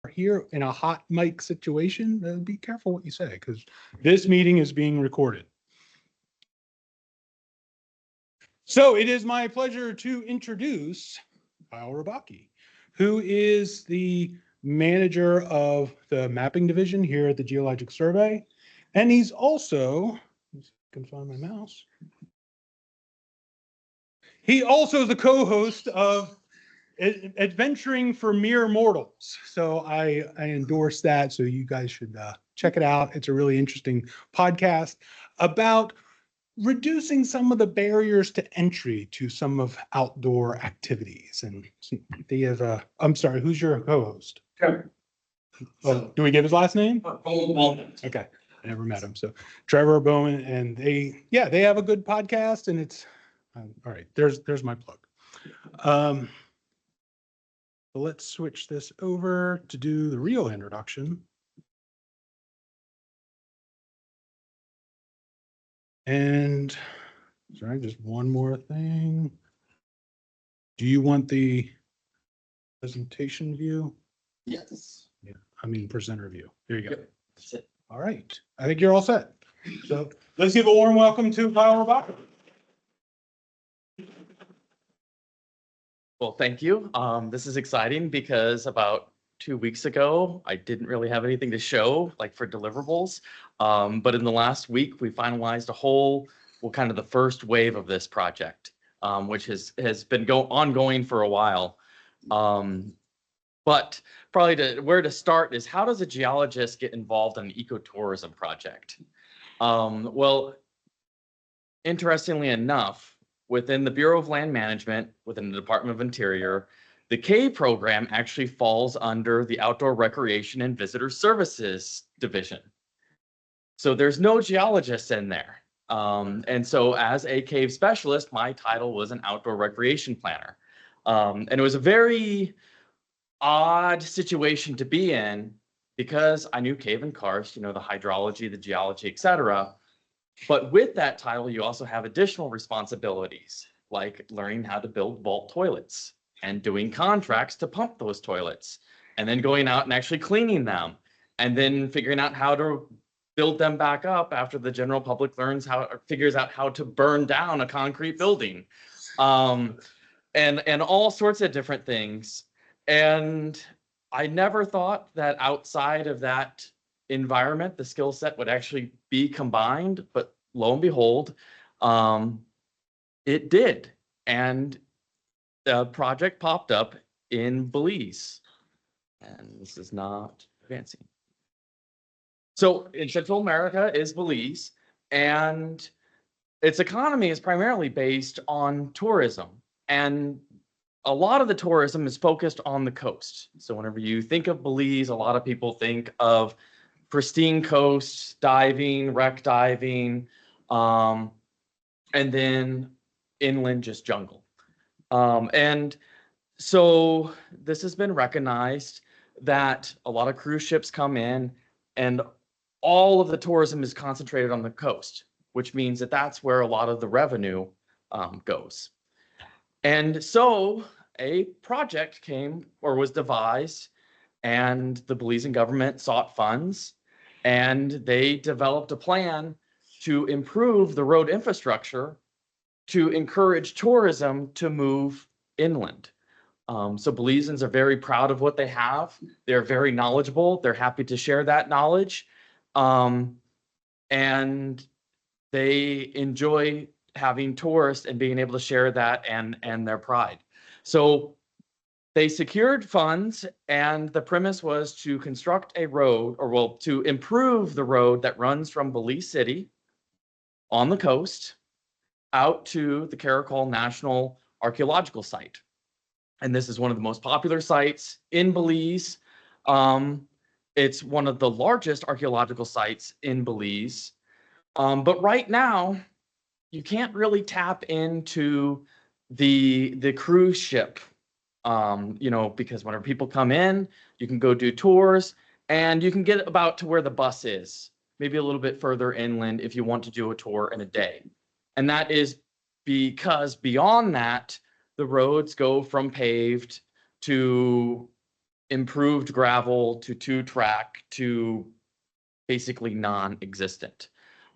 here in a hot mic situation, be careful what you say, because this meeting is being recorded. So it is my pleasure to introduce Kyle Rybacki, who is the manager of the mapping division here at the Geologic Survey. And he's also, I can find my mouse. He also is the co-host of Adventuring for Mere Mortals. So I endorse that. So you guys should check it out. It's a really interesting podcast about reducing some of the barriers to entry to some of outdoor activities. And they have I'm sorry, who's your co-host? Trevor. Oh, do we give his last name? Bowman. Okay. I never met him. So Trevor Bowman, and they have a good podcast, and it's all right. There's my plug. So let's switch this over to do the real introduction. And sorry, just one more thing. Do you want the presentation view? Yes. Yeah, I mean presenter view. There you go. Yep. That's it. All right. I think you're all set. So let's give a warm welcome to Kyle Rybacki. Well, thank you. This is exciting because about 2 weeks ago, I didn't really have anything to show, like for deliverables. But in the last week, we finalized kind of the first wave of this project, which has been ongoing for a while. But probably where to start is, how does a geologist get involved in an ecotourism project? Well, interestingly enough, within the Bureau of Land Management, within the Department of Interior, the CAVE program actually falls under the Outdoor Recreation and Visitor Services Division. So there's no geologists in there. And so as a cave specialist, my title was an outdoor recreation planner. And it was a very odd situation to be in, because I knew cave and karst, the hydrology, the geology, etc. But with that title, you also have additional responsibilities, like learning how to build vault toilets and doing contracts to pump those toilets, and then going out and actually cleaning them, and then figuring out how to build them back up after the general public figures out how to burn down a concrete building, and all sorts of different things. And I never thought that outside of that environment, the skill set would actually be combined, but lo and behold, it did. And the project popped up in Belize. And this is not advancing. So in Central America is Belize, and its economy is primarily based on tourism. And a lot of the tourism is focused on the coast. So whenever you think of Belize, a lot of people think of pristine coasts, diving, wreck diving, and then inland just jungle. And so this has been recognized that a lot of cruise ships come in, and all of the tourism is concentrated on the coast, which means that that's where a lot of the revenue goes. And so a project was devised, and the Belizean government sought funds, and they developed a plan to improve the road infrastructure to encourage tourism to move inland. So Belizeans are very proud of what they have. They're very knowledgeable. They're happy to share that knowledge. And they enjoy having tourists and being able to share that and their pride. So they secured funds, and the premise was to construct a road, to improve the road that runs from Belize City on the coast out to the Chiquibul National Archaeological Site. And this is one of the most popular sites in Belize. It's one of the largest archaeological sites in Belize. But right now, you can't really tap into the cruise ship, because whenever people come in, you can go do tours, and you can get about to where the bus is, maybe a little bit further inland if you want to do a tour in a day. And that is because beyond that, the roads go from paved to improved gravel to 2-track to basically non-existent.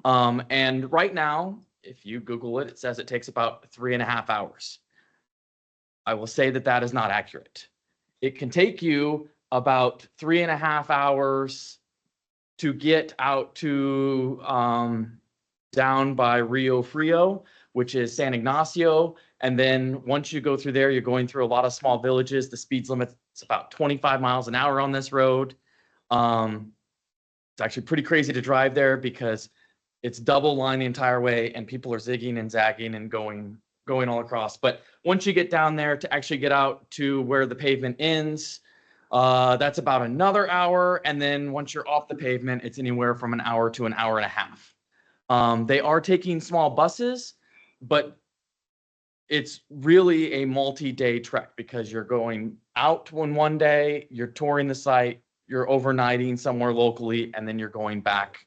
And right now, if you Google it, it says it takes about 3.5 hours. I will say that that is not accurate. It can take you about 3.5 hours to get out to down by Rio Frio, which is San Ignacio. And then once you go through there, you're going through a lot of small villages. The speed limit is about 25 miles an hour on this road. It's actually pretty crazy to drive there because it's double line the entire way and people are zigging and zagging and going all across. But once you get down there to actually get out to where the pavement ends, that's about another hour. And then once you're off the pavement, it's anywhere from an hour to an hour and a half. They are taking small buses, but it's really a multi-day trek because you're going out one day, you're touring the site, you're overnighting somewhere locally, and then you're going back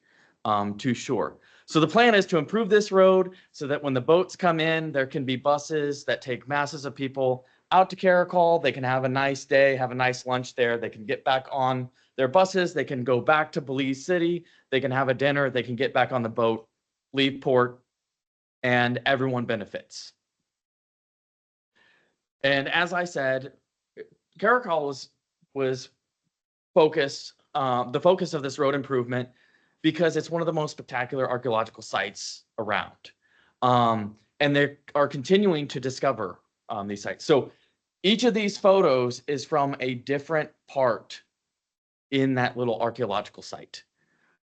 to shore. So the plan is to improve this road so that when the boats come in, there can be buses that take masses of people out to Caracol. They can have a nice day, have a nice lunch there. They can get back on their buses. They can go back to Belize City. They can have a dinner. They can get back on the boat, leave port, and everyone benefits. And as I said, Caracol was focused, the focus of this road improvement because it's one of the most spectacular archaeological sites around. And they are continuing to discover these sites. So each of these photos is from a different part in that little archaeological site.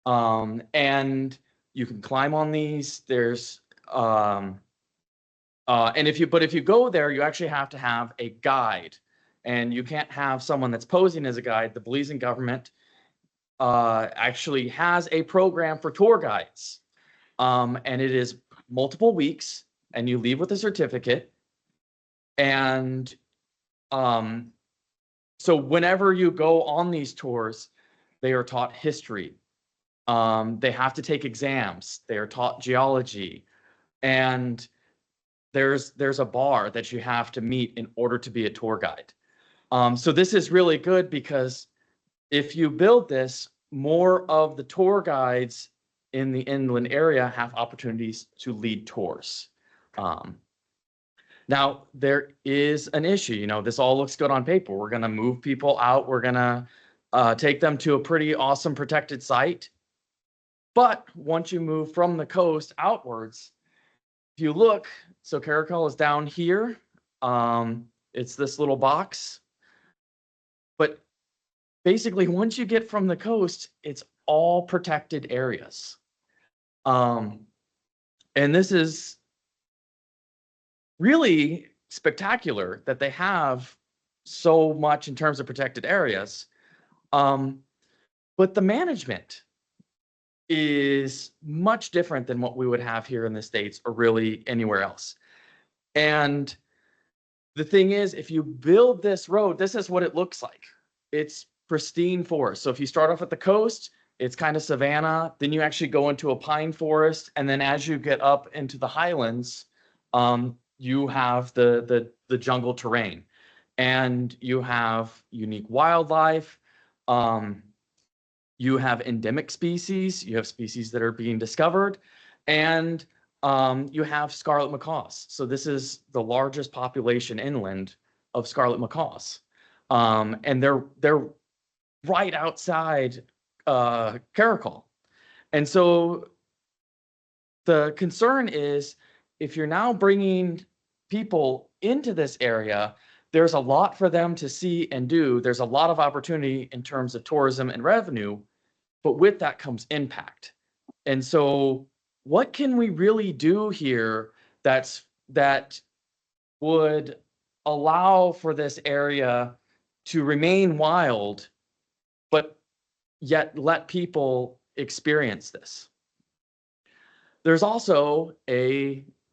And you can climb on these. There's and if you go there, you actually have to have a guide, and you can't have someone that's posing as a guide. The Belizean government actually has a program for tour guides, and it is multiple weeks, and you leave with a certificate. And so whenever you go on these tours, they are taught history. They have to take exams. They are taught geology, and there's a bar that you have to meet in order to be a tour guide. So this is really good because if you build this, more of the tour guides in the inland area have opportunities to lead tours. Now, there is an issue. You know, this all looks good on paper. We're going to move people out. We're going to take them to a pretty awesome protected site. But once you move from the coast outwards, if you look, so Caracol is down here. It's this little box. But basically, once you get from the coast, it's all protected areas. And this is really spectacular that they have so much in terms of protected areas. But the management is much different than what we would have here in the States or really anywhere else. And the thing is, if you build this road, this is what it looks like. It's pristine forest. So if you start off at the coast, it's kind of savanna, then you actually go into a pine forest, and then as you get up into the highlands, you have the jungle terrain, and you have unique wildlife. You have endemic species, you have species that are being discovered, and you have scarlet macaws. So this is the largest population inland of scarlet macaws. And they're right outside Caracol. And so the concern is, if you're now bringing people into this area, there's a lot for them to see and do. There's a lot of opportunity in terms of tourism and revenue, but with that comes impact. And so what can we really do here that would allow for this area to remain wild, but yet let people experience this? There's also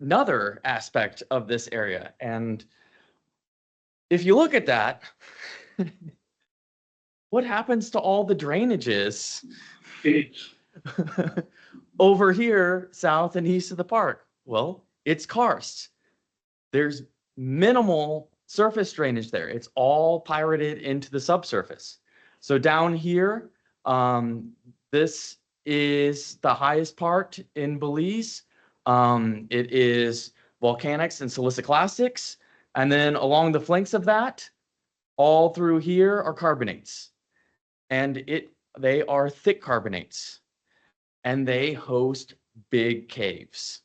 another aspect of this area. And if you look at that, what happens to all the drainages over here, south and east of the park? Well, it's karst. There's minimal surface drainage there. It's all pirated into the subsurface. So down here, this is the highest part in Belize. It is volcanics and siliciclastics. And then along the flanks of that, all through here are carbonates. And they are thick carbonates. And they host big caves.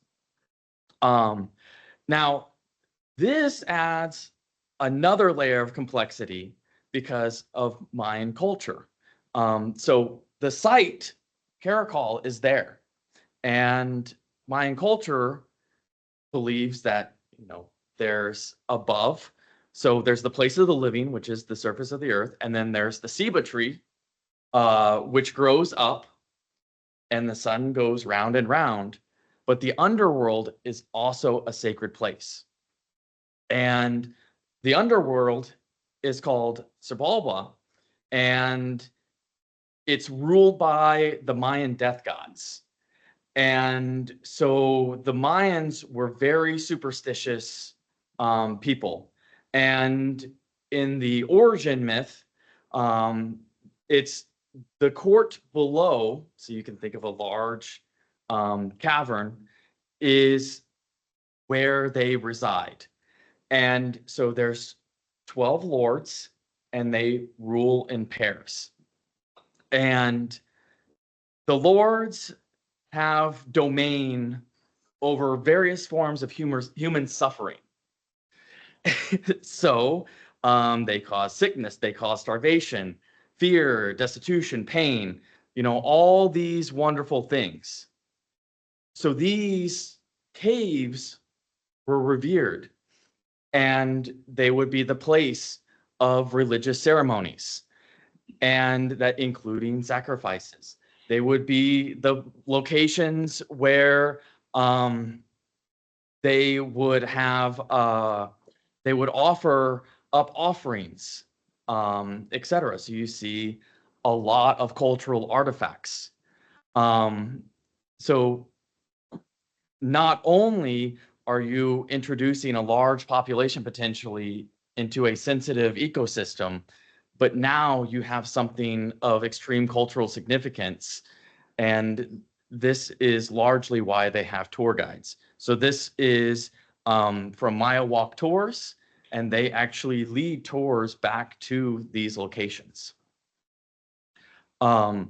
Now, this adds another layer of complexity because of Mayan culture. So the site, Caracol, is there. And Mayan culture believes that, there's above. So there's the place of the living, which is the surface of the earth. And then there's the ceiba tree, which grows up and the sun goes round and round. But the underworld is also a sacred place. And the underworld is called Xibalba, and it's ruled by the Mayan death gods. And so the Mayans were very superstitious people. And in the origin myth, it's the court below, so you can think of a large cavern, is where they reside. And so there's 12 lords, and they rule in pairs. And the lords have domain over various forms of human suffering. So they cause sickness, they cause starvation, fear, destitution, pain, all these wonderful things. So these caves were revered, and they would be the place of religious ceremonies, and that including sacrifices. They would be the locations where they would offer up offerings, etc. So you see a lot of cultural artifacts. So not only are you introducing a large population potentially into a sensitive ecosystem, but now you have something of extreme cultural significance. And this is largely why they have tour guides. So this is from Maya Walk Tours, and they actually lead tours back to these locations. So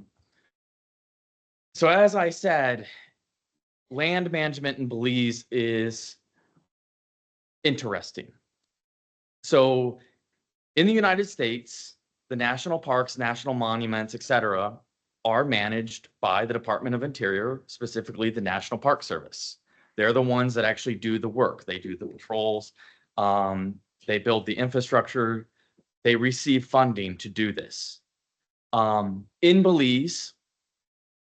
as I said, land management in Belize is interesting. So in the United States, the national parks, national monuments, etc., are managed by the Department of Interior, specifically the National Park Service. They're the ones that actually do the work. They do the patrols. They build the infrastructure. They receive funding to do this. In Belize,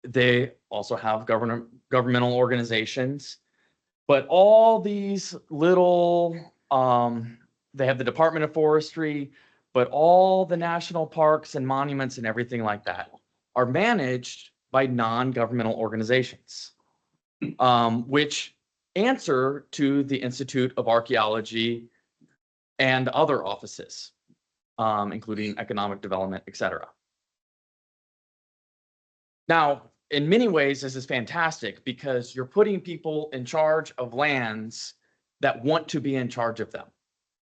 they also have governmental organizations, but all these little, they have the Department of Forestry, but all the national parks and monuments and everything like that are managed by non-governmental organizations, which answer to the Institute of Archaeology and other offices, including economic development, etc. Now, in many ways, this is fantastic because you're putting people in charge of lands that want to be in charge of them.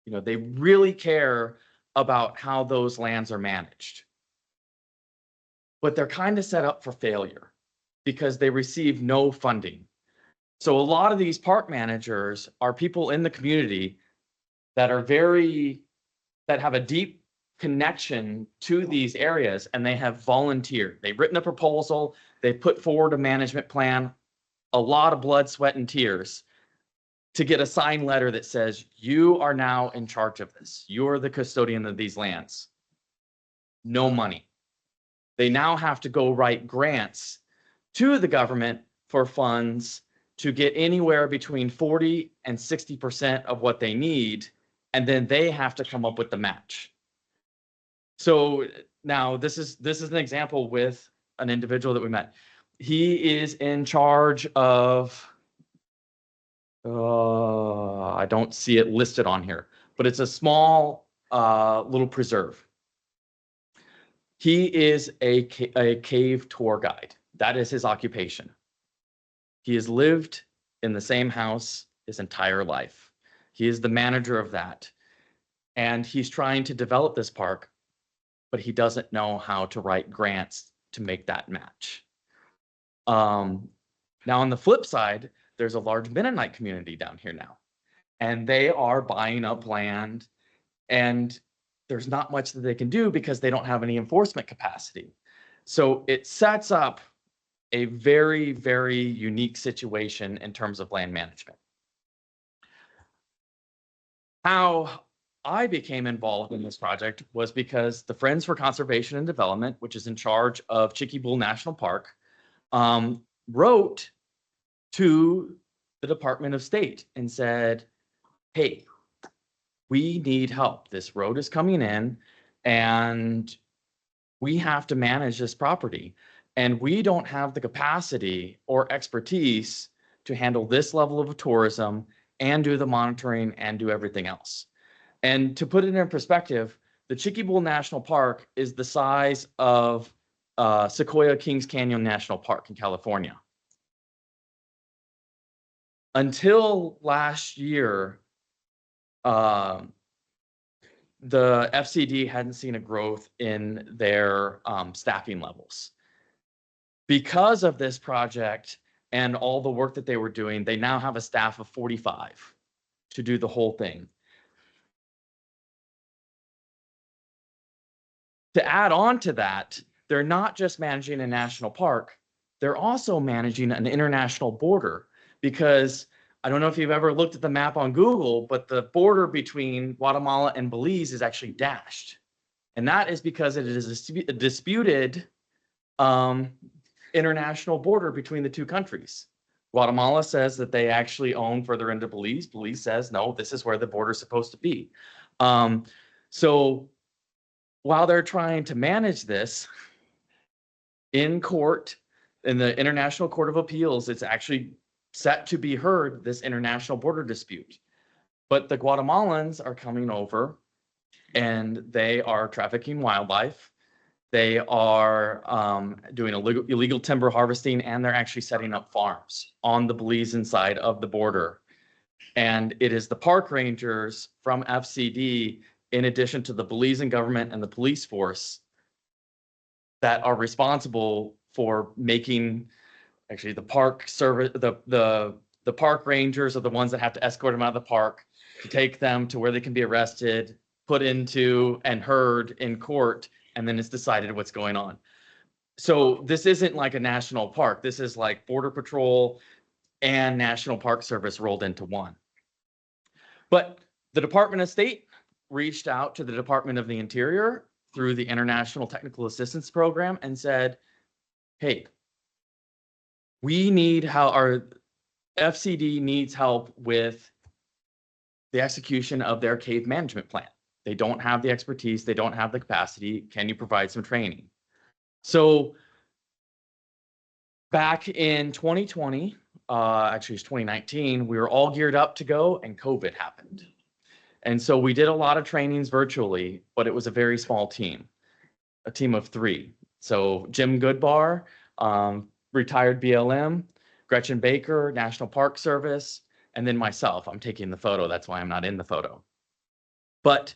They really care about how those lands are managed. But they're kind of set up for failure because they receive no funding. So a lot of these park managers are people in the community that have a deep connection to these areas, and they have volunteered. They've written a proposal, they put forward a management plan, a lot of blood, sweat, and tears to get a signed letter that says, you are now in charge of this. You're the custodian of these lands. No money. They now have to go write grants to the government for funds to get anywhere between 40 and 60% of what they need, and then they have to come up with the match. So now this is an example with an individual that we met. He is in charge of, I don't see it listed on here, but it's a small little preserve. He is a cave tour guide. That is his occupation. He has lived in the same house his entire life. He is the manager of that. And he's trying to develop this park, but he doesn't know how to write grants to make that match. Now, on the flip side, there's a large Mennonite community down here now, and they are buying up land, and there's not much that they can do because they don't have any enforcement capacity. So it sets up a very, very unique situation in terms of land management. How I became involved in this project was because the Friends for Conservation and Development, which is in charge of Chiquibul National Park, wrote to the Department of State and said, hey, we need help. This road is coming in and we have to manage this property. And we don't have the capacity or expertise to handle this level of tourism and do the monitoring and do everything else. And to put it in perspective, the Chiquibul National Park is the size of Sequoia Kings Canyon National Park in California. Until last year, the FCD hadn't seen a growth in their staffing levels. Because of this project and all the work that they were doing, they now have a staff of 45 to do the whole thing. To add on to that, they're not just managing a national park, they're also managing an international border, because I don't know if you've ever looked at the map on Google, but the border between Guatemala and Belize is actually dashed. And that is because it is a disputed international border between the two countries. Guatemala says that they actually own further into Belize. Belize says, no, this is where the border is supposed to be. So while they're trying to manage this in court, in the International Court of Appeals, it's actually set to be heard, this international border dispute. But the Guatemalans are coming over and they are trafficking wildlife. They are doing illegal timber harvesting, and they're actually setting up farms on the Belizean side of the border. And it is the park rangers from FCD, in addition to the Belizean government and the police force, that are responsible for making, actually the park service, the park rangers are the ones that have to escort them out of the park to take them to where they can be arrested, put into and heard in court, and then it's decided what's going on. So this isn't like a national park. This is like Border Patrol and National Park Service rolled into one. But the Department of State reached out to the Department of the Interior through the International Technical Assistance Program and said, hey, we need how our FCD needs help with the execution of their cave management plan. They don't have the expertise. They don't have the capacity. Can you provide some training? So back in 2020, actually it's 2019, we were all geared up to go and COVID happened. And so we did a lot of trainings virtually, but it was a very small team, a team of 3. So Jim Goodbar, retired BLM, Gretchen Baker, National Park Service, and then myself. I'm taking the photo. That's why I'm not in the photo. But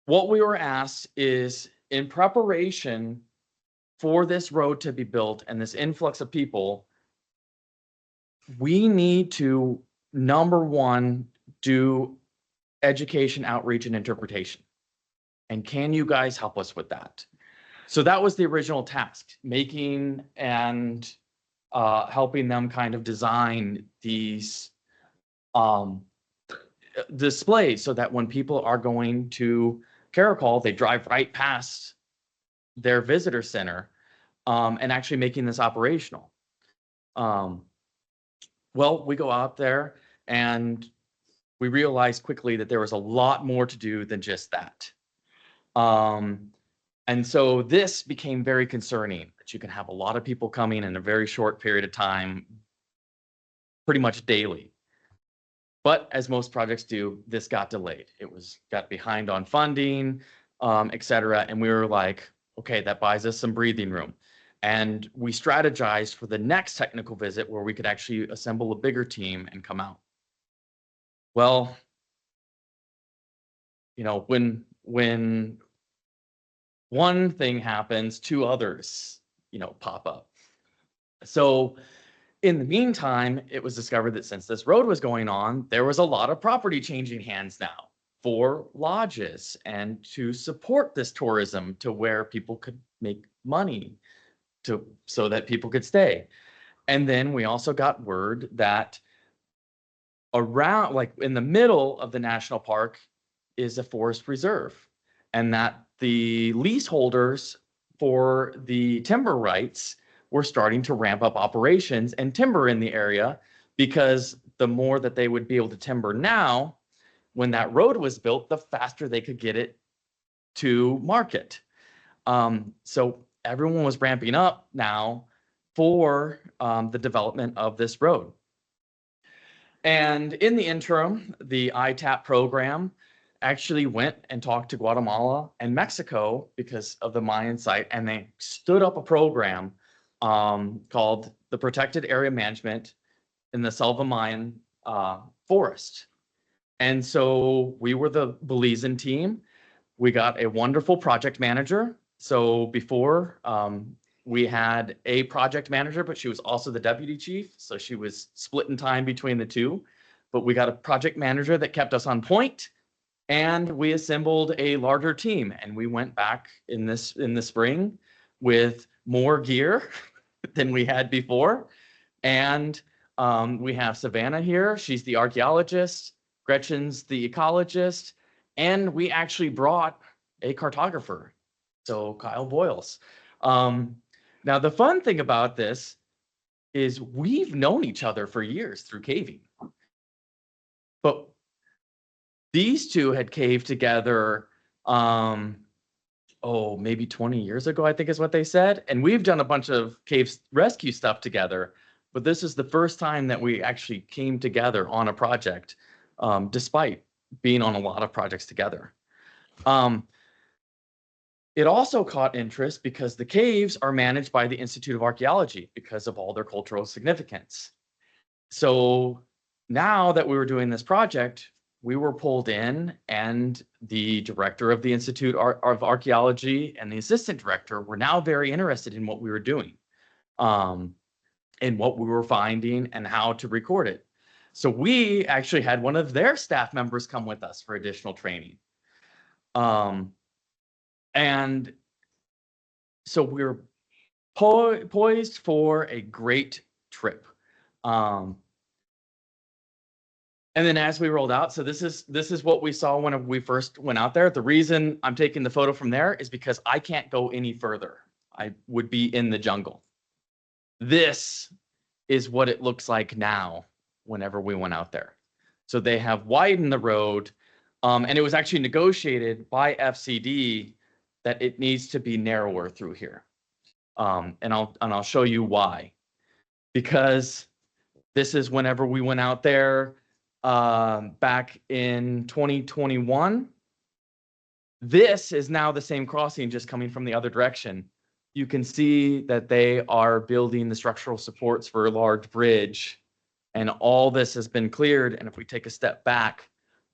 what we were asked is, in preparation for this road to be built and this influx of people, we need to, number one, do education, outreach, and interpretation. And can you guys help us with that? So that was the original task, making and helping them kind of design these displays so that when people are going to Caracol, they drive right past their visitor center, and actually making this operational. Well, we go out there and we realized quickly that there was a lot more to do than just that. And so this became very concerning, that you can have a lot of people coming in a very short period of time, pretty much daily. But as most projects do, this got delayed. Got behind on funding, et cetera. And we were like, okay, that buys us some breathing room. And we strategized for the next technical visit where we could actually assemble a bigger team and come out. Well, you know, when one thing happens, two others, you know, pop up. So in the meantime, it was discovered that since this road was going on, there was a lot of property changing hands now for lodges and to support this tourism to where people could make money so that people could stay. And then we also got word that around, like in the middle of the national park is a forest reserve, and that the leaseholders for the timber rights were starting to ramp up operations and timber in the area, because the more that they would be able to timber now, when that road was built, the faster they could get it to market. So everyone was ramping up now for the development of this road. And in the interim, the ITAP program actually went and talked to Guatemala and Mexico because of the Mayan site, and they stood up a program called the Protected Area Management in the Selva Mayan Forest. And so we were the Belizean team. We got a wonderful project manager. So before, we had a project manager, but she was also the deputy chief. So she was splitting time between the two. But we got a project manager that kept us on point, and we assembled a larger team. And we went back in the spring with more gear than we had before. And we have Savannah here. She's the archaeologist. Gretchen's the ecologist. And we actually brought a cartographer, so Kyle Boyles. Now, the fun thing about this is we've known each other for years through caving. But these two had caved together, maybe 20 years ago, I think is what they said. And we've done a bunch of cave rescue stuff together. But this is the first time that we actually came together on a project, despite being on a lot of projects together. It also caught interest because the caves are managed by the Institute of Archaeology because of all their cultural significance. So now that we were doing this project, we were pulled in, and the director of the Institute of Archaeology and the assistant director were now very interested in what we were doing, and what we were finding and how to record it. So we actually had one of their staff members come with us for additional training. And so we're poised for a great trip. And then as we rolled out, so this is what we saw when we first went out there. The reason I'm taking the photo from there is because I can't go any further. I would be in the jungle. This is what it looks like now whenever we went out there. So they have widened the road, and it was actually negotiated by FCD that it needs to be narrower through here. And I'll show you why. Because this is whenever we went out there back in 2021. This is now the same crossing, just coming from the other direction. You can see that they are building the structural supports for a large bridge, and all this has been cleared. And if we take a step back,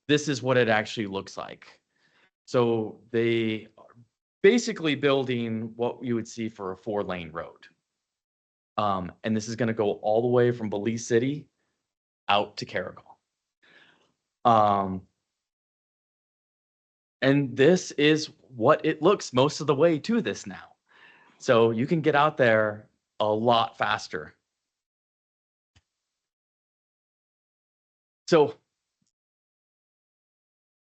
this is what it actually looks like. So they are basically building what you would see for a 4-lane road. And this is going to go all the way from Belize City out to Carrigal. And this is what it looks most of the way to this now. So you can get out there a lot faster. So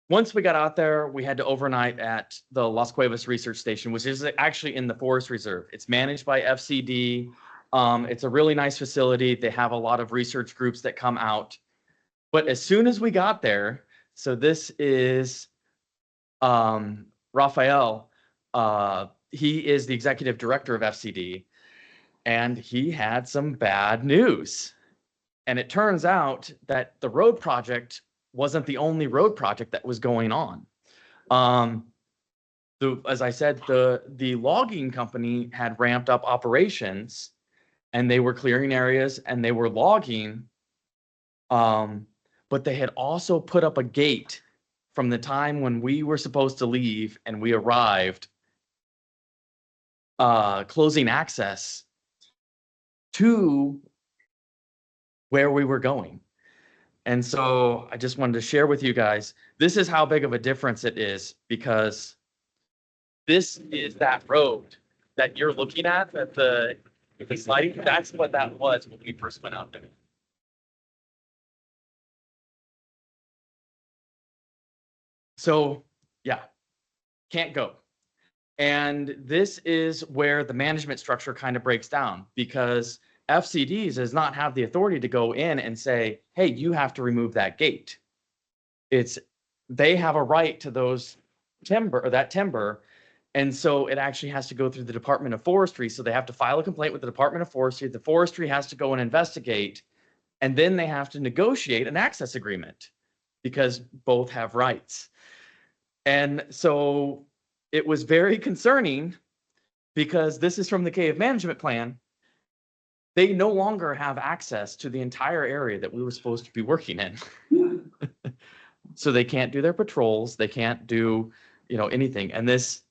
once we got out there, we had to overnight at the Las Cuevas Research Station, which is actually in the Forest Reserve. It's managed by FCD. It's a really nice facility. They have a lot of research groups that come out. But as soon as we got there, so this is Raphael. He is the executive director of FCD, and he had some bad news. And it turns out that the road project wasn't the only road project that was going on. As I said, the logging company had ramped up operations, and they were clearing areas and they were logging. But they had also put up a gate from the time when we were supposed to leave and we arrived, closing access to where we were going. And so I just wanted to share with you guys, this is how big of a difference it is, because this is that road that you're looking at the sliding. That's what that was when we first went out there. So yeah, can't go. And this is where the management structure kind of breaks down, because FCDs does not have the authority to go in and say, hey, you have to remove that gate. They have a right to those timber or that timber. And so it actually has to go through the Department of Forestry. So they have to file a complaint with the Department of Forestry. The forestry has to go and investigate, and then they have to negotiate an access agreement because both have rights. And so it was very concerning, because this is from the cave management plan. They no longer have access to the entire area that we were supposed to be working in. So they can't do their patrols. They can't do, anything. And this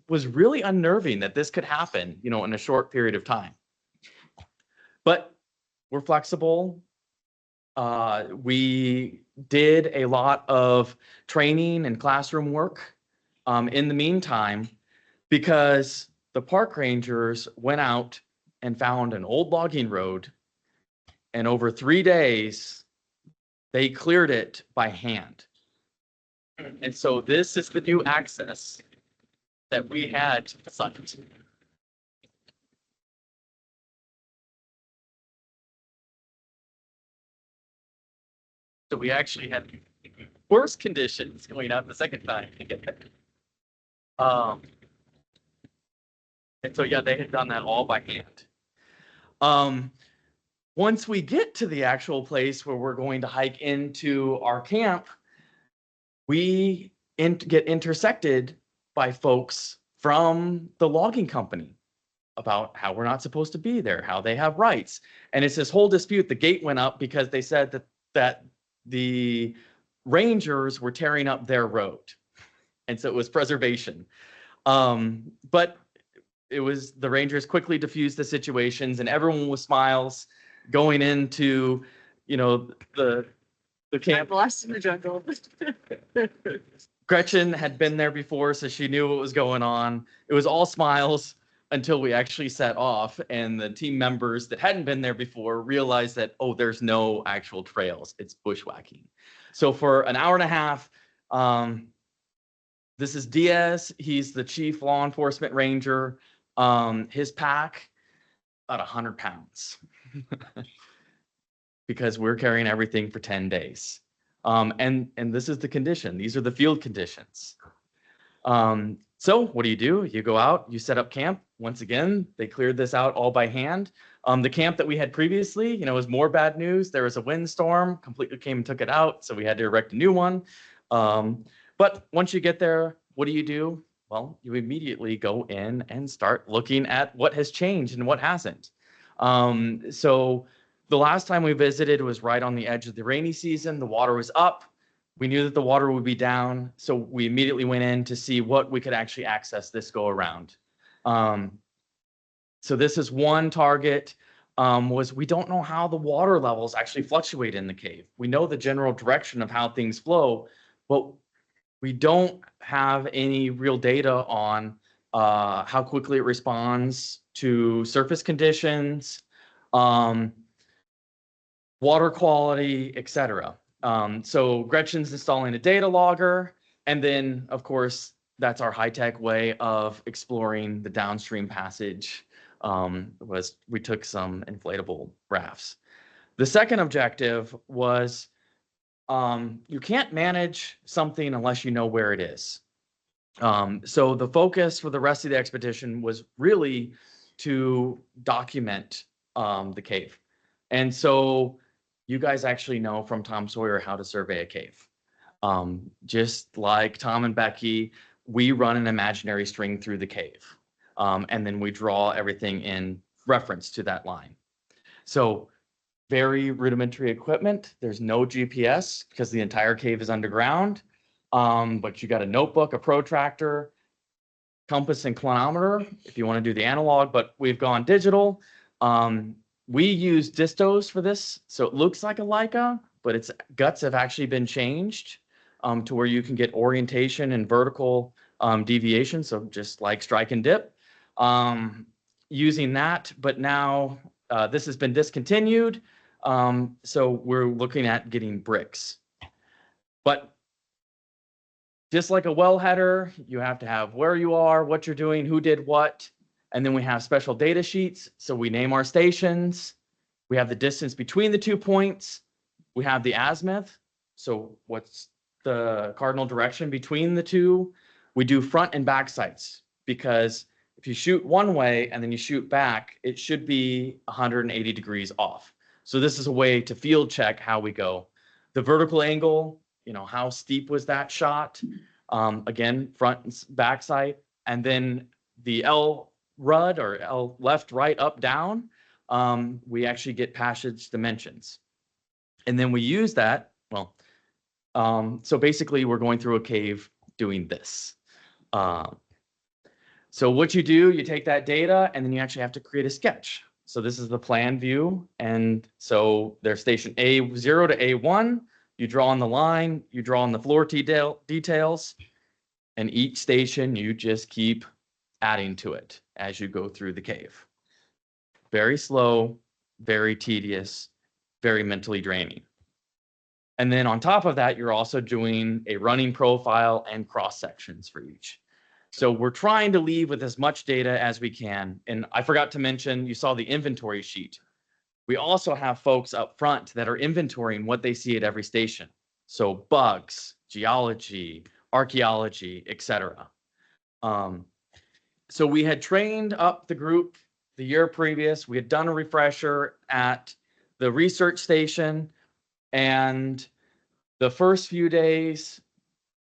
was really unnerving that this could happen, in a short period of time. But we're flexible. We did a lot of training and classroom work in the meantime, because the park rangers went out and found an old logging road, and over 3 days, they cleared it by hand. And so this is the new access that we had to the site. So we actually had worse conditions going out the second time to get there. And so, yeah, they had done that all by hand. Once we get to the actual place where we're going to hike into our camp, we get intersected by folks from the logging company about how we're not supposed to be there, how they have rights. And it's this whole dispute. The gate went up because they said that the rangers were tearing up their road. And so it was preservation. But it was the rangers quickly diffused the situations, and everyone with smiles going into, the camp. Lost in the jungle. Gretchen had been there before, so she knew what was going on. It was all smiles until we actually set off, and the team members that hadn't been there before realized that, oh, there's no actual trails. It's bushwhacking. So for an hour and a half, this is Diaz. He's the chief law enforcement ranger. His pack, about 100 pounds. Because we're carrying everything for 10 days. And this is the condition. These are the field conditions. So what do? You go out, you set up camp. Once again, they cleared this out all by hand. The camp that we had previously, was more bad news. There was a windstorm, completely came and took it out. So we had to erect a new one. But once you get there, what do? Well, you immediately go in and start looking at what has changed and what hasn't. So the last time we visited was right on the edge of the rainy season. The water was up. We knew that the water would be down. So we immediately went in to see what we could actually access this go around. So this is one target, was we don't know how the water levels actually fluctuate in the cave. We know the general direction of how things flow, but we don't have any real data on how quickly it responds to surface conditions, water quality, etc. So Gretchen's installing a data logger, and then, of course, that's our high-tech way of exploring the downstream passage. Was we took some inflatable rafts. The second objective was you can't manage something unless you know where it is. So the focus for the rest of the expedition was really to document the cave. And so you guys actually know from Tom Sawyer how to survey a cave. Just like Tom and Becky, we run an imaginary string through the cave. And then we draw everything in reference to that line. So very rudimentary equipment. There's no GPS because the entire cave is underground. But you got a notebook, a protractor, compass and clinometer if you want to do the analog, but we've gone digital. We use distos for this. So it looks like a Leica, but its guts have actually been changed to where you can get orientation and vertical deviation. So just like strike and dip. Using that, but now this has been discontinued. So we're looking at getting bricks. But just like a well header, you have to have where you are, what you're doing, who did what. And then we have special data sheets. So we name our stations. We have the distance between the 2 points. We have the azimuth. So what's the cardinal direction between the two? We do front and back sights because if you shoot one way and then you shoot back, it should be 180 degrees off. So this is a way to field check how we go. The vertical angle, how steep was that shot? Again, front and back sight. And then the L RUD or L left, right, up, down, we actually get passage dimensions. And then we use that, so basically we're going through a cave doing this. So what you do, you take that data and then you actually have to create a sketch. So this is the plan view. And so there's station A0 to A1. You draw on the line, you draw on the floor details, and each station you just keep adding to it as you go through the cave. Very slow, very tedious, very mentally draining. And then on top of that, you're also doing a running profile and cross sections for each. So we're trying to leave with as much data as we can. And I forgot to mention, you saw the inventory sheet. We also have folks up front that are inventorying what they see at every station. So bugs, geology, archaeology, etc. So we had trained up the group the year previous. We had done a refresher at the research station. And the first few days,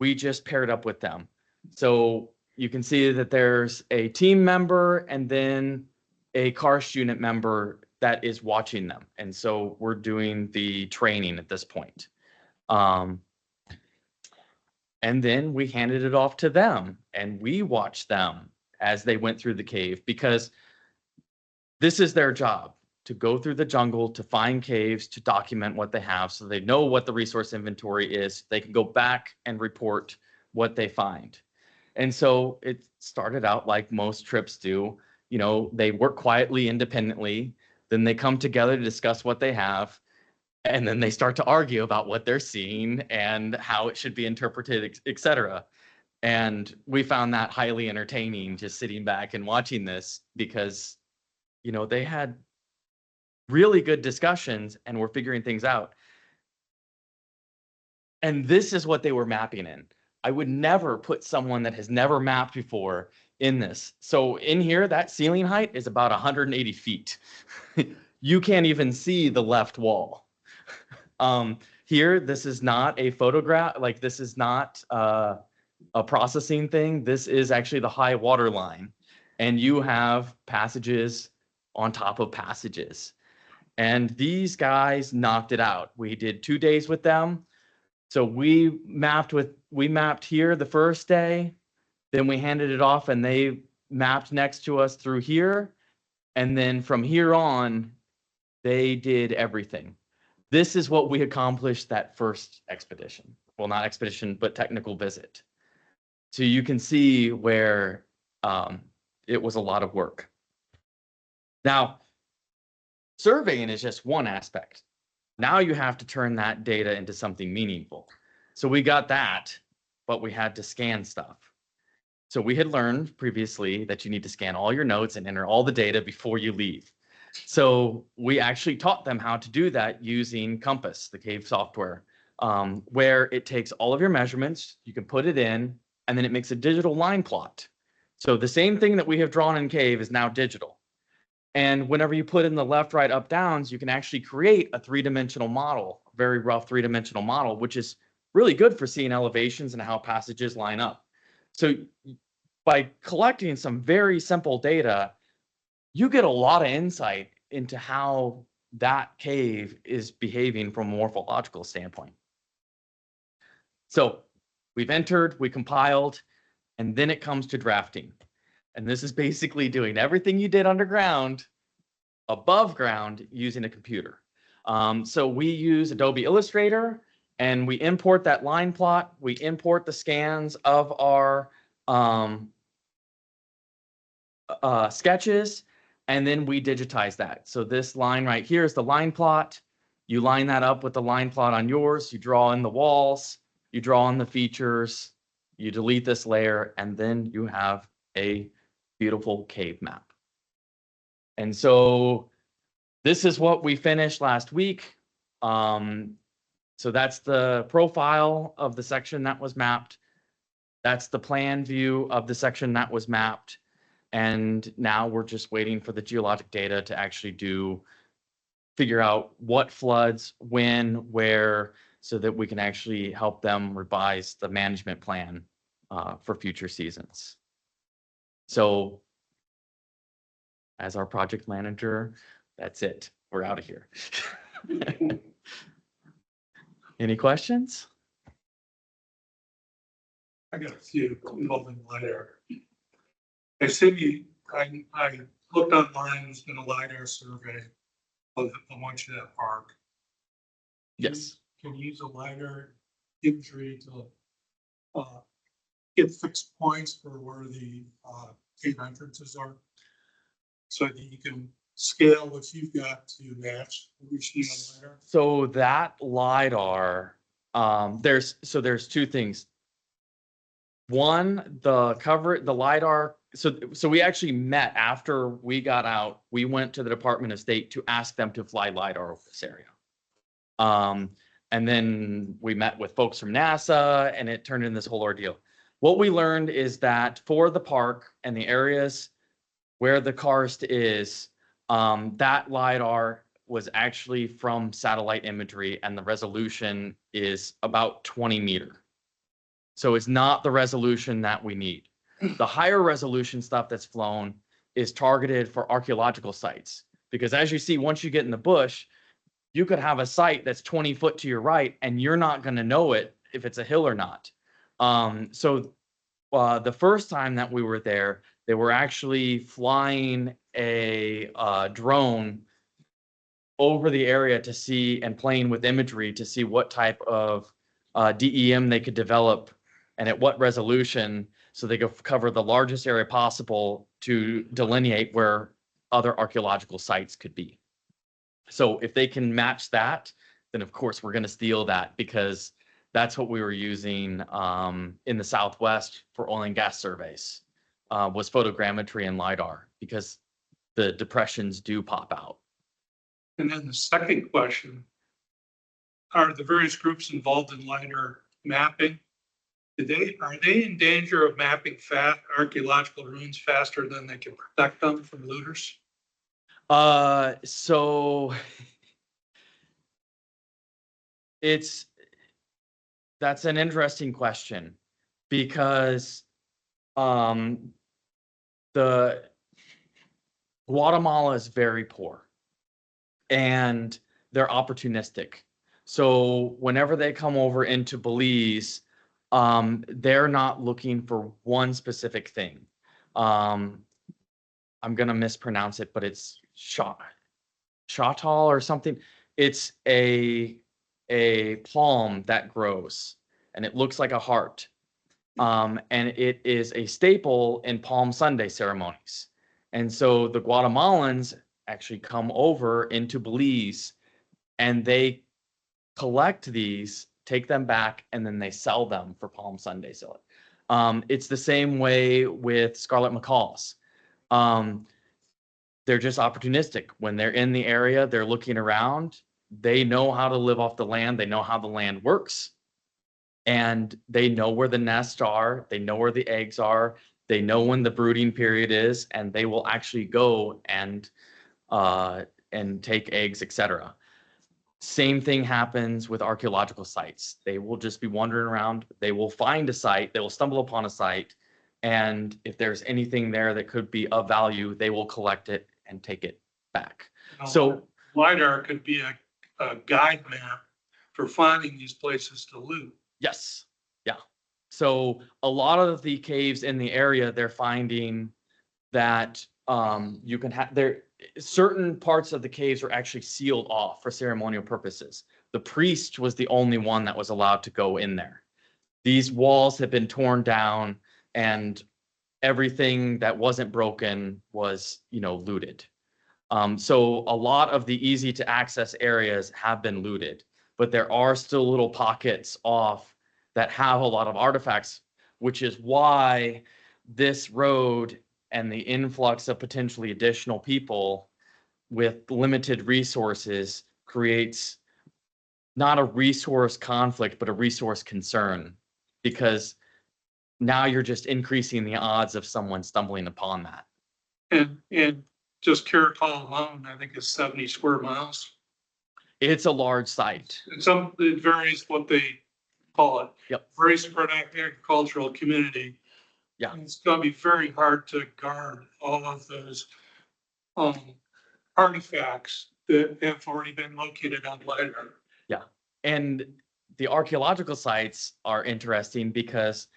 we just paired up with them. So you can see that there's a team member and then a karst unit member that is watching them. And so we're doing the training at this point. And then we handed it off to them and we watched them as they went through the cave because this is their job, to go through the jungle, to find caves, to document what they have so they know what the resource inventory is. They can go back and report what they find. And so it started out like most trips do. They work quietly, independently. Then they come together to discuss what they have. And then they start to argue about what they're seeing and how it should be interpreted, etc. And we found that highly entertaining, just sitting back and watching this because, they had really good discussions and were figuring things out. And this is what they were mapping in. I would never put someone that has never mapped before in this. So in here, that ceiling height is about 180 feet. You can't even see the left wall. Here, this is not a photograph, like this is not a processing thing. This is actually the high water line. And you have passages on top of passages. And these guys knocked it out. We did 2 days with them. So we mapped here the first day, then we handed it off and they mapped next to us through here. And then from here on, they did everything. This is what we accomplished that first expedition. Well, not expedition, but technical visit. So you can see where it was a lot of work. Now, surveying is just one aspect. Now you have to turn that data into something meaningful. So we got that, but we had to scan stuff. So we had learned previously that you need to scan all your notes and enter all the data before you leave. So we actually taught them how to do that using Compass, the cave software, where it takes all of your measurements, you can put it in, and then it makes a digital line plot. So the same thing that we have drawn in cave is now digital. And whenever you put in the left, right, up, downs, you can actually create a three-dimensional model, very rough three-dimensional model, which is really good for seeing elevations and how passages line up. So by collecting some very simple data, you get a lot of insight into how that cave is behaving from a morphological standpoint. So we've entered, we compiled, and then it comes to drafting. And this is basically doing everything you did underground, above ground using a computer. So we use Adobe Illustrator and we import that line plot. We import the scans of our sketches, and then we digitize that. So this line right here is the line plot. You line that up with the line plot on yours. You draw in the walls, you draw in the features, you delete this layer, and then you have a beautiful cave map. And so this is what we finished last week. So that's the profile of the section that was mapped. That's the plan view of the section that was mapped. And now we're just waiting for the geologic data to actually figure out what floods, when, where, so that we can actually help them revise the management plan for future seasons. So as our project manager, that's it. We're out of here. Any questions? I got a few involving LiDAR. I see I looked online, there's been a LiDAR survey of that park. Yes. Can you use a LiDAR imagery to get fixed points for where the cave entrances are? So that you can scale what you've got to match what you're seeing on LiDAR? So that LiDAR, there's two things. One, the LiDAR, so we actually met after we got out. We went to the Department of State to ask them to fly LiDAR over this area. And then we met with folks from NASA and it turned into this whole ordeal. What we learned is that for the park and the areas where the karst is, that LiDAR was actually from satellite imagery and the resolution is about 20 meters. So it's not the resolution that we need. The higher resolution stuff that's flown is targeted for archaeological sites. Because as you see, once you get in the bush, you could have a site that's 20 foot to your right and you're not going to know it if it's a hill or not. So the first time that we were there, they were actually flying a drone over the area to see and playing with imagery to see what type of DEM they could develop and at what resolution so they could cover the largest area possible to delineate where other archaeological sites could be. So if they can match that, then of course we're going to steal that because that's what we were using in the Southwest for oil and gas surveys, was photogrammetry and LiDAR because the depressions do pop out. And then the second question, are the various groups involved in LiDAR mapping, are they in danger of mapping archaeological ruins faster than they can protect them from looters? So that's an interesting question because the Guatemala is very poor and they're opportunistic. So whenever they come over into Belize, they're not looking for one specific thing. I'm going to mispronounce it, but it's chatal or something. It's a palm that grows and it looks like a heart. And it is a staple in Palm Sunday ceremonies. And so the Guatemalans actually come over into Belize and they collect these, take them back, and then they sell them for Palm Sunday. It's the same way with scarlet macaws. They're just opportunistic. When they're in the area, they're looking around. They know how to live off the land. They know how the land works. And they know where the nests are. They know where the eggs are. They know when the brooding period is. And they will actually go and and take eggs, etc. Same thing happens with archaeological sites. They will just be wandering around. They will find a site. They will stumble upon a site. And if there's anything there that could be of value, they will collect it and take it back. So LiDAR could be a guide map for finding these places to loot. yes. Yeah. So a lot of the caves in the area, they're finding that you can have there certain parts of the caves are actually sealed off for ceremonial purposes. The priest was the only one that was allowed to go in there. These walls have been torn down and everything that wasn't broken was, looted. So a lot of the easy to access areas have been looted, but there are still little pockets off that have a lot of artifacts, which is why this road and the influx of potentially additional people with limited resources creates not a resource conflict, but a resource concern, because now you're just increasing the odds of someone stumbling upon that. And just Caracol alone, I think is 70 square miles. It's a large site. It varies what they call it. Yep. Very spread out agricultural community. Yeah. And it's going to be very hard to guard all of those artifacts that have already been located on LiDAR. Yeah. And the archaeological sites are interesting because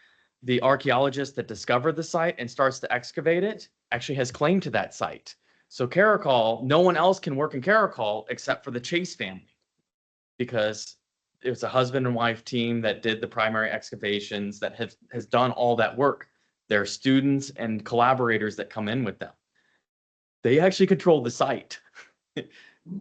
the archaeologist that discovered the site and starts to excavate it actually has claim to that site. So Caracol, no one else can work in Caracol except for the Chase family, because it was a husband and wife team that did the primary excavations that has done all that work. There are students and collaborators that come in with them. They actually control the site.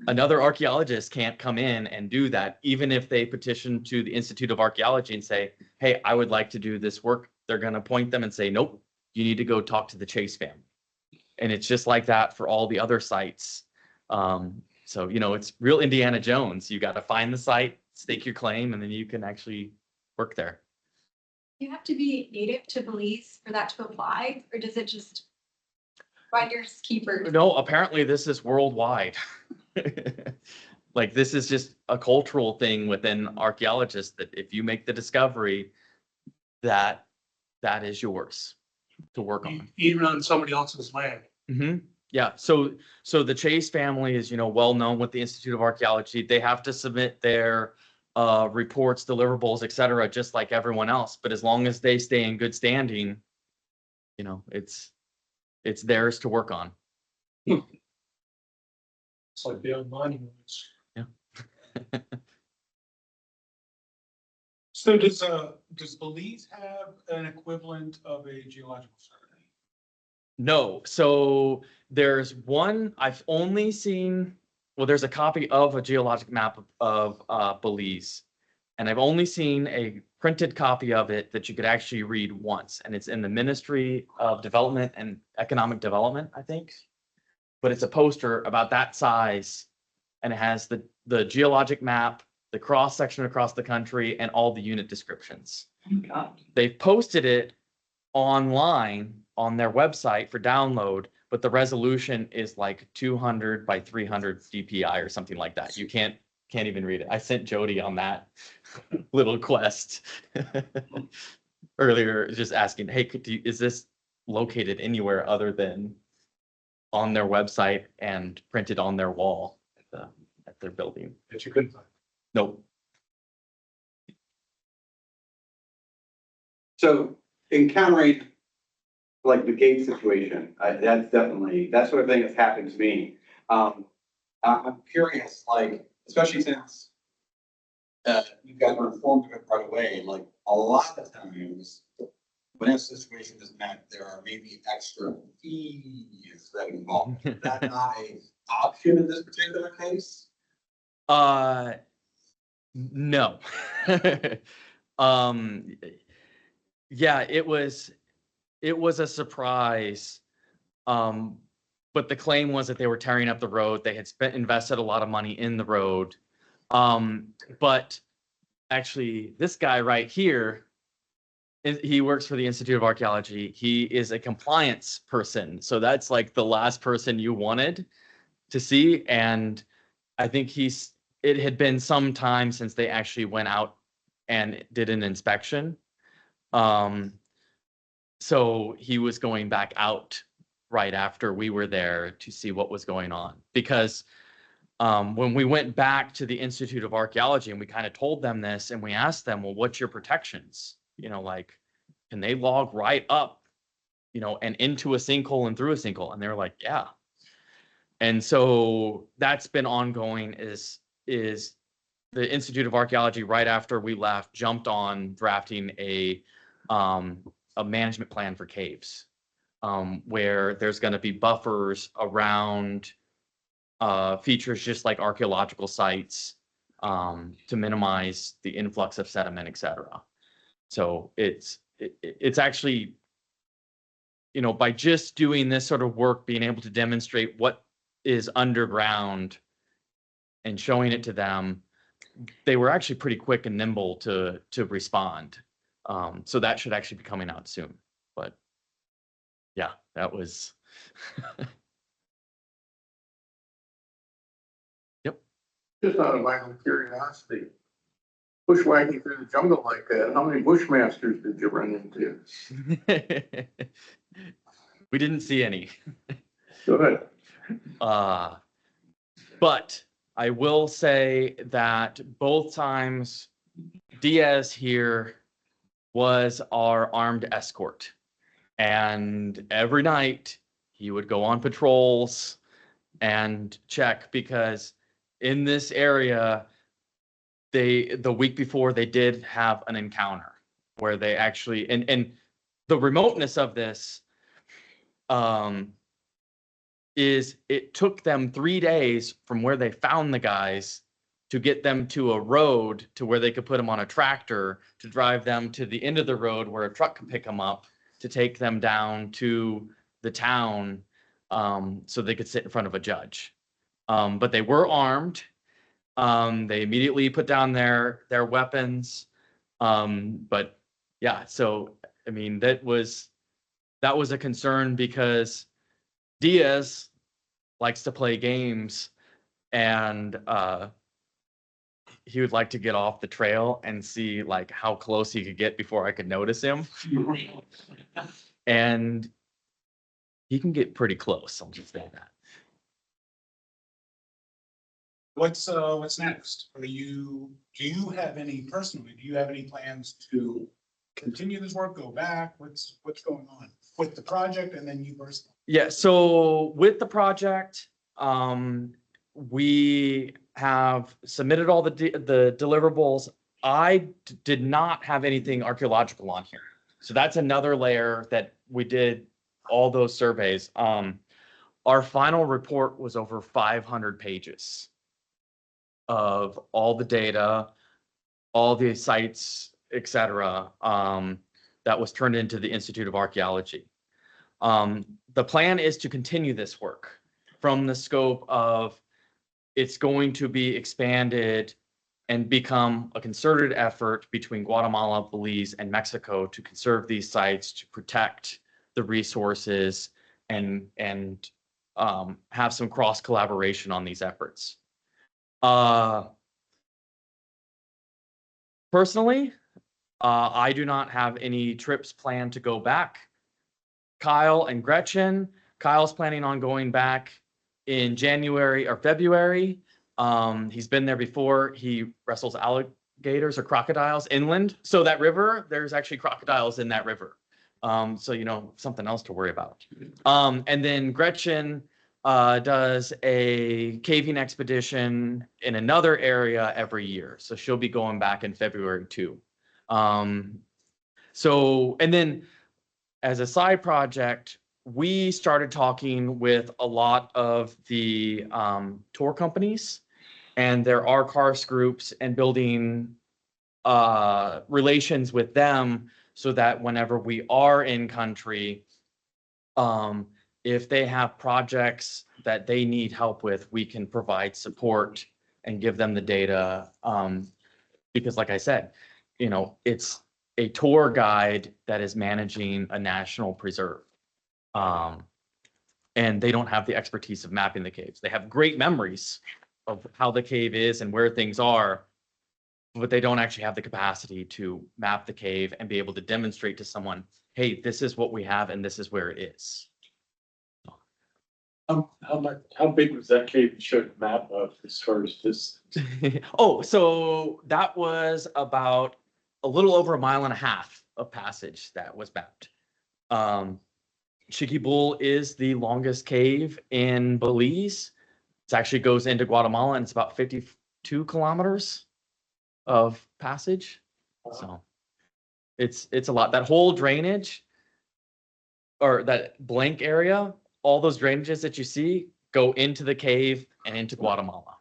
Another archaeologist can't come in and do that, even if they petition to the Institute of Archaeology and say, hey, I would like to do this work. They're going to point them and say, nope, you need to go talk to the Chase family. And it's just like that for all the other sites. So, it's real Indiana Jones. You got to find the site, stake your claim, and then you can actually work there. You have to be native to Belize for that to apply, or does it just finders keepers? No, apparently this is worldwide. Like, this is just a cultural thing within archaeologists that if you make the discovery, that is yours to work on. Even on somebody else's land. Mm-hmm. Yeah. So the Chase family is, well known with the Institute of Archaeology. They have to submit their reports, deliverables, et cetera, just like everyone else. But as long as they stay in good standing, it's theirs to work on. It's like the old monuments. Yeah. So does Belize have an equivalent of a geological survey? No. So there's one I've only seen. Well, there's a copy of a geologic map of Belize, and I've only seen a printed copy of it that you could actually read once, and it's in the Ministry of Development and Economic Development, I think. But it's a poster about that size, and it has the geologic map, the cross section across the country, and all the unit descriptions. God. They've posted it online on their website for download, but the resolution is like 200 by 300 dpi or something like that. You can't even read it. I sent Jody on that little quest earlier, just asking, hey, is this located anywhere other than on their website and printed on their wall at their building? That you couldn't find. Nope. So encountering like the gate situation, that sort of thing has happened to me. I'm curious, like, especially since you guys were informed of it right away, like a lot of times when a situation is met, there are maybe extra fees that involve. Is that not an option in this particular case? No. Yeah, it was a surprise. But the claim was that they were tearing up the road. They had invested a lot of money in the road. But actually, this guy right here, he works for the Institute of Archaeology. He is a compliance person. So that's like the last person you wanted. to see. And I think it had been some time since they actually went out and did an inspection. So he was going back out right after we were there to see what was going on. Because when we went back to the Institute of Archaeology and we kind of told them this and we asked them, well, what's your protections? You know, like, can they log right up, you know, and into a sinkhole and through a sinkhole? And they were like, yeah. And so that's been ongoing is the Institute of Archaeology, right after we left, jumped on drafting a management plan for caves, where there's going to be buffers around features just like archaeological sites, to minimize the influx of sediment, etc. So it's actually, you know, by just doing this sort of work, being able to demonstrate what is underground and showing it to them, they were actually pretty quick and nimble to respond. So that should actually be coming out soon. But yeah, that was. Yep. Just out of my own curiosity, bushwhacking through the jungle like that, how many bushmasters did you run into? We didn't see any. Good. But I will say that both times Diaz here was our armed escort. And every night he would go on patrols and check, because in this area, the week before they did have an encounter where they actually, and the remoteness of this is it took them 3 days from where they found the guys to get them to a road to where they could put them on a tractor to drive them to the end of the road where a truck could pick them up to take them down to the town, so they could sit in front of a judge. But they were armed. They immediately put down their weapons. But yeah, so I mean, that was a concern because Diaz likes to play games, and he would like to get off the trail and see like how close he could get before I could notice him. And he can get pretty close, I'll just say that. What's next? Do you have any plans to continue this work, go back? What's going on with the project and then you personally? Yeah, so with the project, we have submitted all the deliverables. I did not have anything archaeological on here. So that's another layer that we did all those surveys. Our final report was over 500 pages of all the data, all the sites, etc. That was turned into the Institute of Archaeology. The plan is to continue this work from the scope of it's going to be expanded and become a concerted effort between Guatemala, Belize, and Mexico to conserve these sites, to protect the resources, and have some cross collaboration on these efforts. Personally, I do not have any trips planned to go back. Kyle and Gretchen, Kyle's planning on going back in January or February. He's been there before. He wrestles alligators or crocodiles inland. So that river, there's actually crocodiles in that river. So, you know, something else to worry about. And then Gretchen does a caving expedition in another area every year. So she'll be going back in February too. So, and then as a side project, we started talking with a lot of the tour companies and their RCARS groups and building relations with them so that whenever we are in country, if they have projects that they need help with, we can provide support and give them the data. Because like I said, you know, it's a tour guide that is managing a national preserve. and they don't have the expertise of mapping the caves. They have great memories of how the cave is and where things are, but they don't actually have the capacity to map the cave and be able to demonstrate to someone, hey, this is what we have and this is where it is. How big was that cave you showed the map of as far as this? Oh, so that was about a little over 1.5 miles of passage that was mapped. Chiquibul is the longest cave in Belize. It actually goes into Guatemala, and it's about 52 kilometers of passage. So it's a lot. That whole drainage, or that blank area, all those drainages that you see go into the cave and into Guatemala.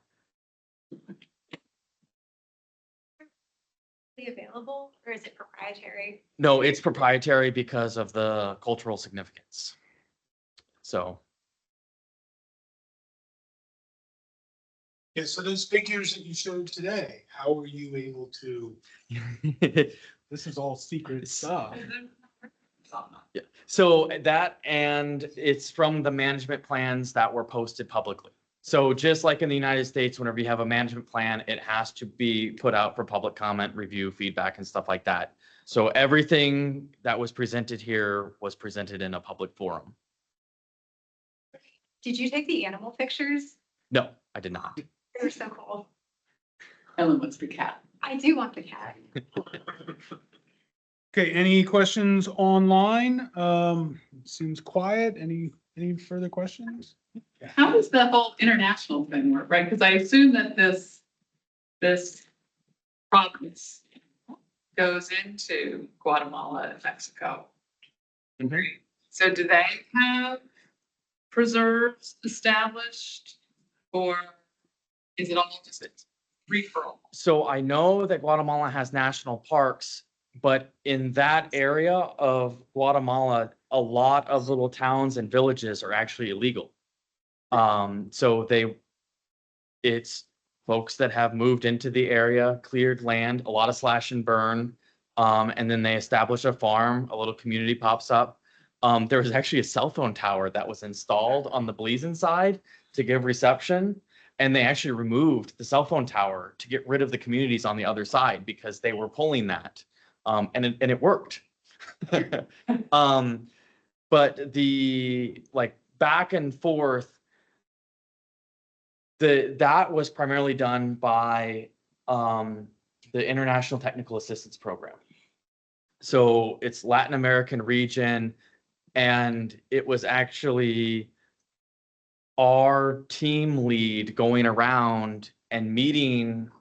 Available, or is it proprietary? No, it's proprietary because of the cultural significance. So Yeah, so those figures that you showed today, how were you able to, this is all secret stuff. yeah, so that, and it's from the management plans that were posted publicly. So just like in the United States, whenever you have a management plan, it has to be put out for public comment, review, feedback, and stuff like that. So everything that was presented here was presented in a public forum. Did you take the animal pictures? No, I did not. They were so cool. Ellen wants the cat. I do want the cat. Okay, any questions online? Seems quiet. Any further questions? How does the whole international thing work, right? Because I assume that this province goes into Guatemala and Mexico. Mhm. So do they have preserves established, or is it all just free for all? So I know that Guatemala has national parks, but in that area of Guatemala, a lot of little towns and villages are actually illegal. So it's folks that have moved into the area, cleared land, a lot of slash and burn. And then they establish a farm, a little community pops up. There was actually a cell phone tower that was installed on the Belizean side to give reception. And they actually removed the cell phone tower to get rid of the communities on the other side because they were pulling that. And it worked. But the like back and forth, that was primarily done by the International Technical Assistance Program. So it's Latin American region, and it was actually our team lead going around and meeting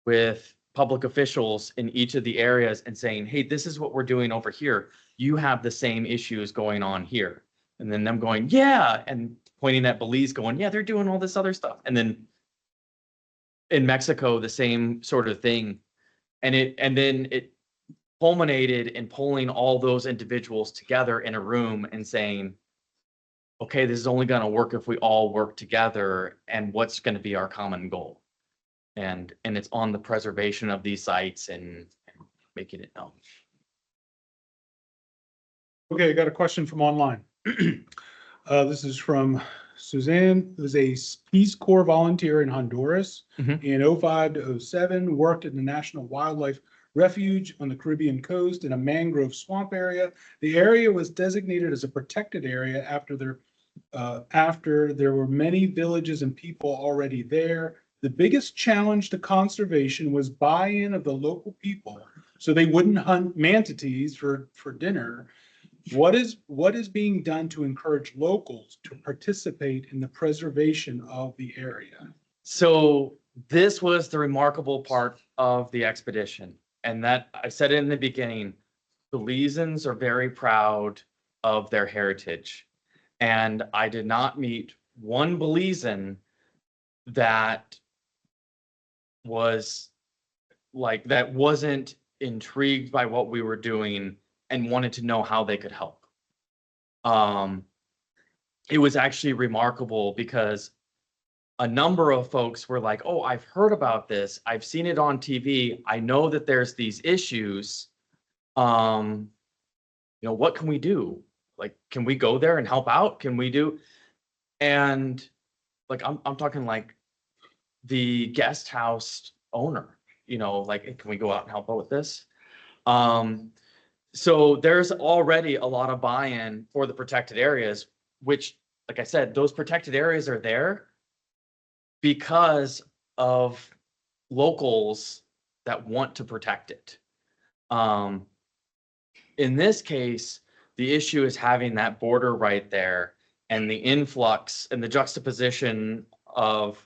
with public officials in each of the areas and saying, hey, this is what we're doing over here. You have the same issues going on here. And then them going, yeah, and pointing at Belize going, yeah, they're doing all this other stuff. And then in Mexico, the same sort of thing. And then it culminated in pulling all those individuals together in a room and saying, okay, this is only going to work if we all work together, and what's going to be our common goal. And it's on the preservation of these sites and making it known. Okay, I got a question from online. This is from Suzanne, who's a Peace Corps volunteer in Honduras. Mhm. In 05 to 07, worked at the National Wildlife Refuge on the Caribbean coast in a mangrove swamp area. The area was designated as a protected area after there were many villages and people already there. The biggest challenge to conservation was buy-in of the local people, so they wouldn't hunt manatees for dinner. What is being done to encourage locals to participate in the preservation of the area? So this was the remarkable part of the expedition. And that I said it in the beginning, Belizeans are very proud of their heritage. And I did not meet one Belizean that was like, that wasn't intrigued by what we were doing and wanted to know how they could help. It was actually remarkable because a number of folks were like, oh, I've heard about this. I've seen it on TV. I know that there's these issues. What can we do? Like, can we go there and help out? Can we do? And like, I'm talking like the guest house owner, you know, like, "Hey, can we go out and help out with this?" So there's already a lot of buy-in for the protected areas, which, like I said, those protected areas are there because of locals that want to protect it. In this case, the issue is having that border right there and the influx and the juxtaposition of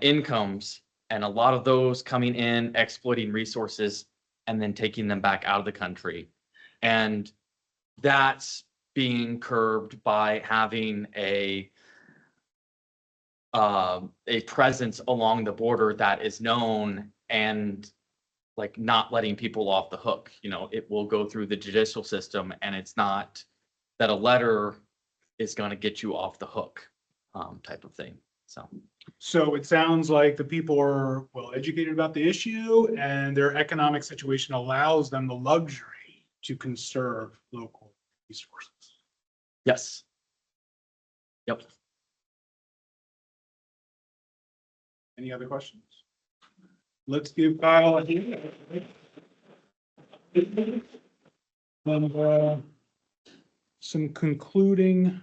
incomes, and a lot of those coming in, exploiting resources, and then taking them back out of the country. And that's being curbed by having a presence along the border that is known, and like not letting people off the hook. You know, it will go through the judicial system, and it's not that a letter is going to get you off the hook, type of thing. So it sounds like the people are well educated about the issue and their economic situation allows them the luxury to conserve local resources. Yes. Yep. Any other questions? Let's give Kyle a hand. And some concluding